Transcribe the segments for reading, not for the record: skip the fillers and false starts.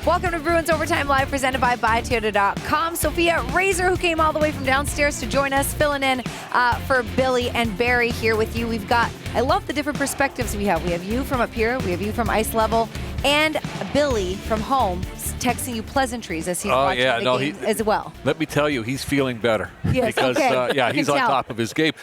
Welcome to Bruins Overtime Live, presented by Toyota.com. Sophia Razor, who came all the way from downstairs to join us, filling in for Billy and Barry here with you. We've got, I love the different perspectives we have. We have you from up here, we have you from ice level, and Billy from home texting you pleasantries as he's watching the game as well. Let me tell you, he's feeling better. Yes, because, he's on top of his game.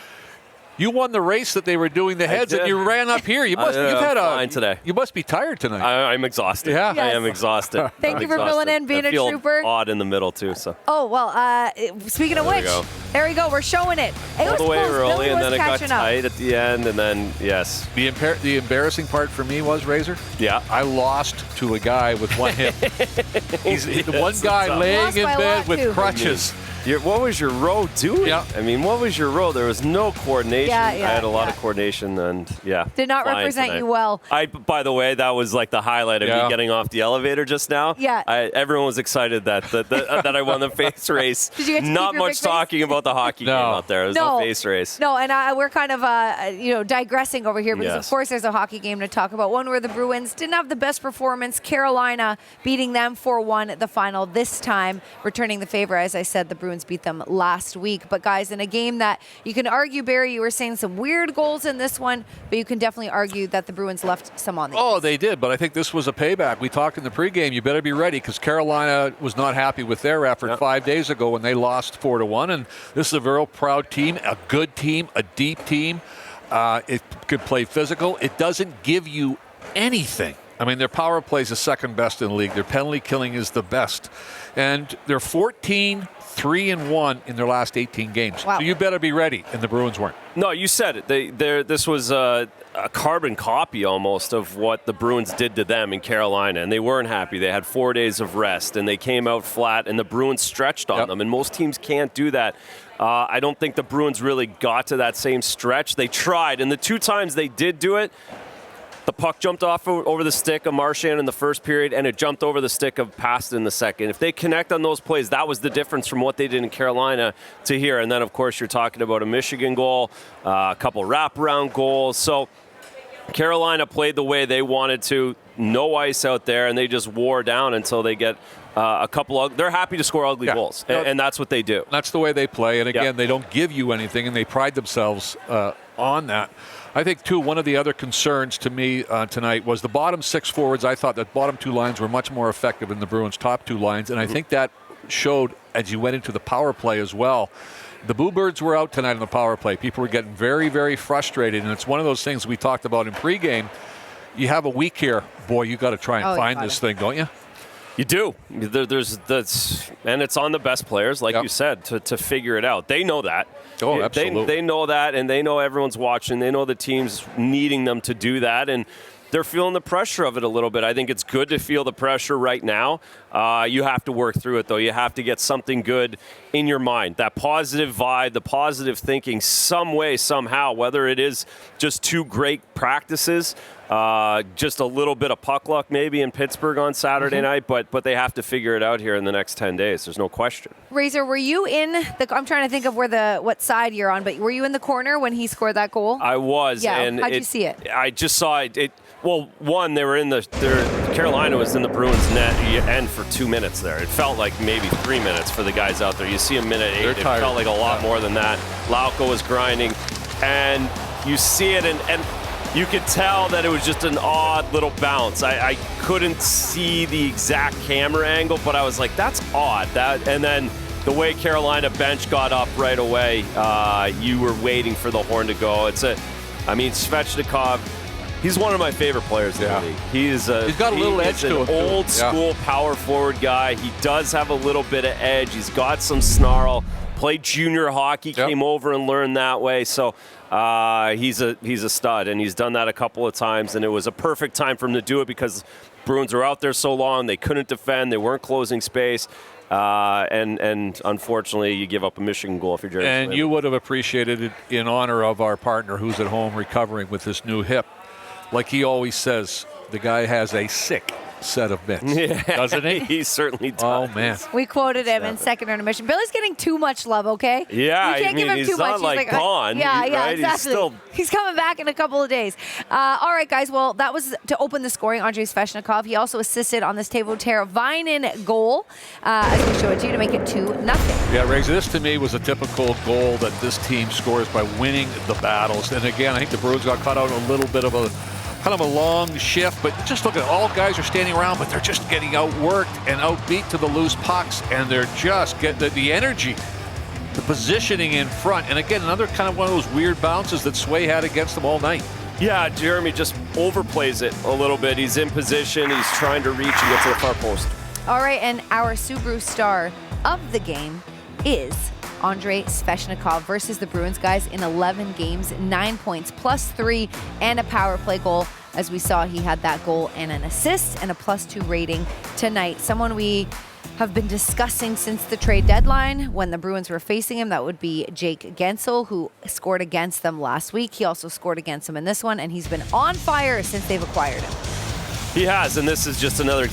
You won the race that they were doing the heads, and you ran up here. You must. You've had fine today. You must be tired tonight. I'm exhausted. Yeah, yes. I am exhausted. Thank you for filling in, being a trooper. I feel odd in the middle too. So. Oh well. Speaking of which, there we go. We're showing it. It all was the way close. early, Billy and was then it got catching tight at the end, and then yes. The embarrassing part for me was, Razor. Yeah. I lost to a guy with one hip. He's the one guy laying in bed with crutches. What was your row doing? Yeah. I mean, what was your row? There was no coordination. Yeah, I had a lot of coordination, and did not represent tonight. you well. By the way, that was like the highlight of me getting off the elevator just now. Yeah. Everyone was excited that I won the face race. Did you get to Not keep your much big face? talking about the hockey game out there. There's no face race. No, and we're kind of digressing over here because of course there's a hockey game to talk about. One where the Bruins didn't have the best performance. Carolina beating them 4-1 at the final this time, returning the favor. As I said, the Bruins beat them last week. But guys, in a game that you can argue, Barry, you were saying some weird goals in this one, but you can definitely argue that the Bruins left some on the ice. They did, but I think this was a payback. We talked in the pregame, you better be ready, because Carolina was not happy with their effort 5 days ago when they lost 4-1, and this is a very proud team, a good team, a deep team. It could play physical. It doesn't give you anything. I mean, their power play is the second best in the league. Their penalty killing is the best. And they're 14-3-1 in their last 18 games. Wow. So you better be ready, and the Bruins weren't. No, you said it. This was a carbon copy almost of what the Bruins did to them in Carolina, and they weren't happy. They had 4 days of rest, and they came out flat, and the Bruins stretched on them, and most teams can't do that. I don't think the Bruins really got to that same stretch. They tried, and the 2 times they did do it, the puck jumped off over the stick of Marchand in the first period, and it jumped over the stick of Paston in the second. If they connect on those plays, that was the difference from what they did in Carolina to here. And then, of course, you're talking about a Michigan goal, a couple wraparound goals. So Carolina played the way they wanted to. No ice out there, and they just wore down until they get a couple of – they're happy to score ugly goals, and that's what they do. That's the way they play. And, again, they don't give you anything, and they pride themselves on that. I think, too, one of the other concerns to me tonight was the bottom 6 forwards. I thought that bottom 2 lines were much more effective than the Bruins' top 2 lines, and I think that showed as you went into the power play as well. The Bluebirds were out tonight in the power play. People were getting very, very frustrated, and it's one of those things we talked about in pregame. You have a week here. Boy, you got to try and find this thing, don't you? You do. And it's on the best players, like you said, to figure it out. They know that. Oh, absolutely. They know that, and they know everyone's watching. They know the team's needing them to do that, and they're feeling the pressure of it a little bit. I think it's good to feel the pressure right now. You have to work through it, though. You have to get something good in your mind. That positive vibe, the positive thinking, some way, somehow, whether it is just 2 great practices, just a little bit of puck luck maybe in Pittsburgh on Saturday night, but they have to figure it out here in the next 10 days. There's no question. Razor, were you in the – I'm trying to think of what side you're on, but were you in the corner when he scored that goal? I was. Yeah, and how'd you see it? I just saw it. Well, one, they were in Carolina was in the Bruins net end for 2 minutes there. It felt like maybe 3 minutes for the guys out there. You see a minute 8. It felt like a lot more than that. Lauko was grinding, and you see it, and you could tell that it was just an odd little bounce. I couldn't see the exact camera angle, but I was like, that's odd. And then the way Carolina bench got up right away, you were waiting for the horn to go. Svechnikov, he's one of my favorite players in the league. He's got a little edge to him. Old school power forward guy. He does have a little bit of edge. He's got some snarl. Played junior hockey, came over and learned that way. So he's a stud, and he's done that a couple of times. And it was a perfect time for him to do it because Bruins were out there so long. They couldn't defend. They weren't closing space. And unfortunately, you give up a Michigan goal if you're Jarvis. And you would have appreciated it in honor of our partner who's at home recovering with this new hip. Like he always says, the guy has a sick set of mitts, doesn't he? He certainly does. Oh, man. We quoted him in second intermission. Billy's getting too much love, okay? Yeah, you can't give him he's too not much. like Bond. Yeah, right? exactly. He's coming back in a couple of days. All right, guys. Well, that was to open the scoring. Andrei Svechnikov. He also assisted on this Teuvo Teravainen goal, as we show it to you, to make it 2-0. Yeah, Razor, this to me was a typical goal that this team scores by winning the battles. And again, I think the Bruins got caught out a little bit of a kind of a long shift, but just look at all guys are standing around, but they're just getting outworked and outbeat to the loose pucks, and they're just getting the energy, the positioning in front. And again, another kind of one of those weird bounces that Sway had against them all night. Yeah, Jeremy just overplays it a little bit. He's in position, he's trying to reach and get to the far post. All right, and our Subaru star of the game is Andrei Svechnikov versus the Bruins, guys, in 11 games, 9 points, +3, and a power play goal. As we saw, he had that goal and an assist and a +2 rating tonight. Someone we have been discussing since the trade deadline when the Bruins were facing him, that would be Jake Guentzel, who scored against them last week. He also scored against them in this one, and he's been on fire since they've acquired him. He has, and this is just another.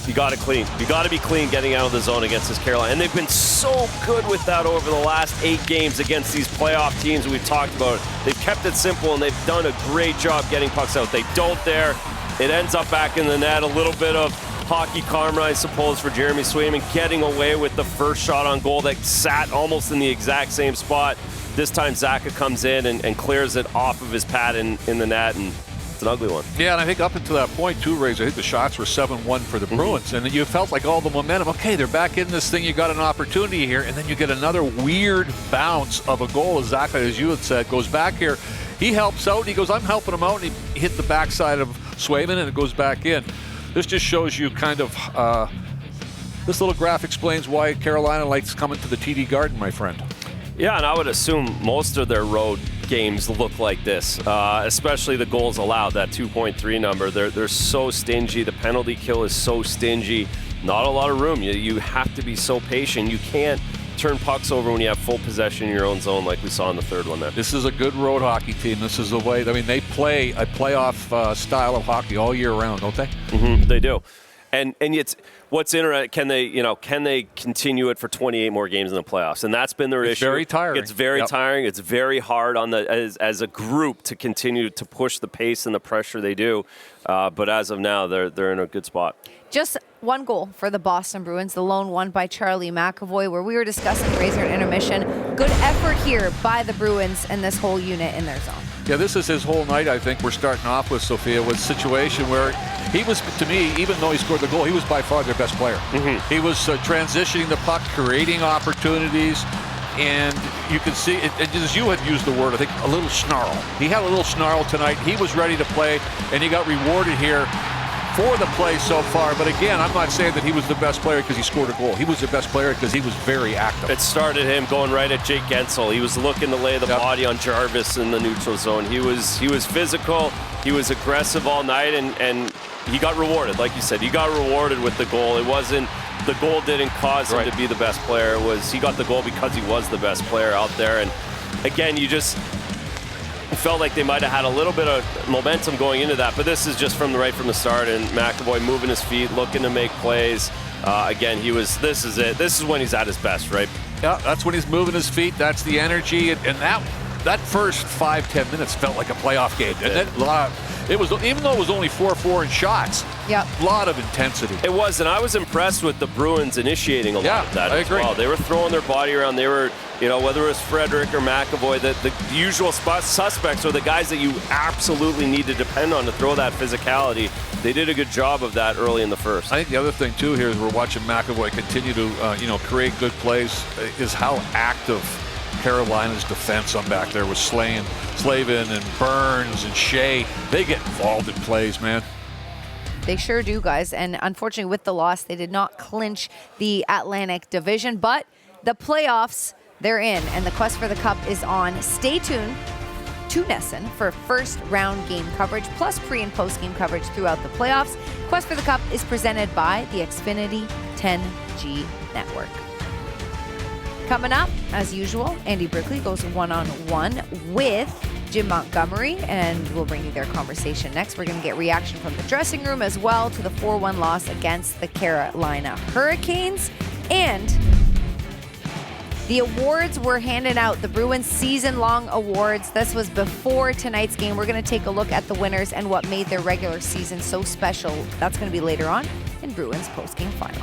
You got to clean. You got to be clean getting out of the zone against this Carolina, and they've been so good with that over the last 8 games against these playoff teams we've talked about. They've kept it simple, and they've done a great job getting pucks out. They don't there. It ends up back in the net. A little bit of hockey karma, I suppose, for Jeremy Swayman, getting away with the first shot on goal that sat almost in the exact same spot. This time, Zaka comes in and clears it off of his pad in the net, and it's an ugly one. Yeah, and I think up until that point, too, Razor, I think the shots were 7-1 for the Bruins. And you felt like all the momentum, okay, they're back in this thing, you got an opportunity here, and then you get another weird bounce of a goal, exactly as you had said, goes back here. He helps out, and he goes, I'm helping him out, and he hit the backside of Swayman, and it goes back in. This just shows you kind of, this little graph explains why Carolina likes coming to the TD Garden, my friend. Yeah, and I would assume most of their road games look like this, especially the goals allowed, that 2.3 number. They're so stingy. The penalty kill is so stingy. Not a lot of room. You have to be so patient. You can't turn pucks over when you have full possession in your own zone like we saw in the third one there. This is a good road hockey team. This is the way, I mean, they play a playoff style of hockey all year round, don't they? Mm-hmm, they do. And it's what's interesting, can they continue it for 28 more games in the playoffs? And that's been their issue. Very tiring. It's very tiring. It's very hard on as a group to continue to push the pace and the pressure they do. But as of now, they're in a good spot. Just one goal for the Boston Bruins, the lone one by Charlie McAvoy, where we were discussing Razor at intermission. Good effort here by the Bruins and this whole unit in their zone. Yeah, this is his whole night, I think. We're starting off with, Sophia, with a situation where he was, to me, even though he scored the goal, he was by far their best player. Mm-hmm. He was transitioning the puck, creating opportunities, and you can see, as you had used the word, I think, a little snarl. He had a little snarl tonight. He was ready to play, and he got rewarded here for the play so far. But again, I'm not saying that he was the best player because he scored a goal. He was the best player because he was very active. It started him going right at Jake Guentzel. He was looking to lay the body on Jarvis in the neutral zone. He was physical. He was aggressive all night, and he got rewarded. Like you said, he got rewarded with the goal. It wasn't, the goal didn't cause him to be the best player. It was, he got the goal because he was the best player out there. And again, you just felt like they might have had a little bit of momentum going into that, but this is just from the start, and McAvoy moving his feet, looking to make plays. Again, this is it. This is when he's at his best, right? Yeah, that's when he's moving his feet. That's the energy, and that first 5-10 minutes felt like a playoff game. And it was, even though it was only 4-4 in shots. Yeah, a lot of intensity. It was, and I was impressed with the Bruins initiating a lot of that. I agree. Well, they were throwing their body around. They were, whether it was Frederick or McAvoy, the usual suspects are the guys that you absolutely need to depend on to throw that physicality. They did a good job of that early in the first. I think the other thing too here is we're watching McAvoy continue to create good plays. Is how active Carolina's defense on back there with Slavin and Burns and Shea. They get involved in plays, man. They sure do, guys. And unfortunately, with the loss, they did not clinch the Atlantic Division. But the playoffs, they're in, and the quest for the cup is on. Stay tuned to NESN for first round game coverage, plus pre and post game coverage throughout the playoffs. Quest for the cup is presented by the Xfinity 10G network. Coming up, as usual, Andy Brickley goes one-on-one with Jim Montgomery, and we'll bring you their conversation next. We're going to get reaction from the dressing room as well to the 4-1 loss against the Carolina Hurricanes. And the awards were handed out, the Bruins season-long awards. This was before tonight's game. We're going to take a look at the winners and what made their regular season so special. That's going to be later on in Bruins post-game final.